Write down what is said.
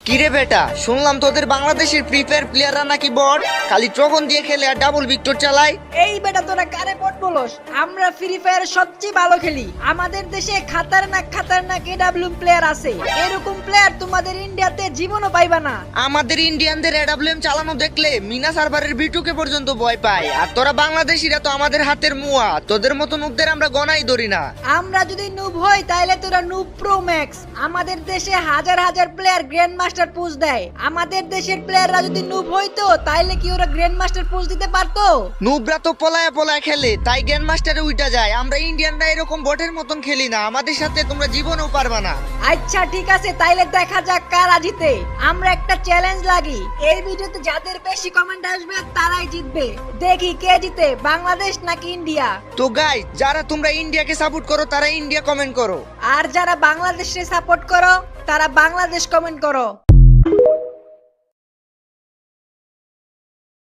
কিরে বেটা, শুনলাম তোদের বাংলাদেশের ফ্রি ফায়ার প্লেয়াররা নাকি বট, খালি ট্রগন দিয়ে খেলে আর ডাবল ভিক্টর চালায়। এই বেটা তোরা কারে বট বলস? আমরা ফ্রি ফায়ার সবচেয়ে ভালো খেলি। আমাদের দেশে খাতারনাক এডব্লিউ প্লেয়ার আছে। এরকম প্লেয়ার তোমাদের ইন্ডিয়াতে জীবনও পাইবা না। আমাদের ইন্ডিয়ানদের এডব্লিউএম চালানো দেখলে মিনা সার্ভারের বিটুকে পর্যন্ত ভয় পায়। আর তোরা বাংলাদেশিরা তো আমাদের হাতের মুয়া, তোদের মতো নুবদের আমরা গনাই ধরি না। আমরা যদি নুব হই তাহলে তোরা নুব প্রো ম্যাক্স। আমাদের দেশে হাজার হাজার প্লেয়ার গ্র্যান্ড মাস্টার পোজ দেয়। আমাদের দেশের প্লেয়াররা যদি নুব হইতো তাহলে কি ওরা গ্র্যান্ড মাস্টার পোজ দিতে পারতো? নুবরা তো পলায়া পলায়া খেলে, তাই গ্র্যান্ড মাস্টারে উইটা যায়। আমরা ইন্ডিয়ানরা এরকম বটের মতন খেলি না, আমাদের সাথে তোমরা জীবনেও পারবা না। আচ্ছা ঠিক আছে, তাইলে দেখা যাক কারা জিতে। আমরা একটা চ্যালেঞ্জ লাগি, এই ভিডিওতে যাদের বেশি কমেন্ট আসবে তারাই জিতবে। দেখি কে জিতে, বাংলাদেশ নাকি ইন্ডিয়া। তো গাইস, যারা তোমরা ইন্ডিয়াকে সাপোর্ট করো তারা ইন্ডিয়া কমেন্ট করো, আর যারা বাংলাদেশে সাপোর্ট করো তারা বাংলাদেশ কমেন্ট করো।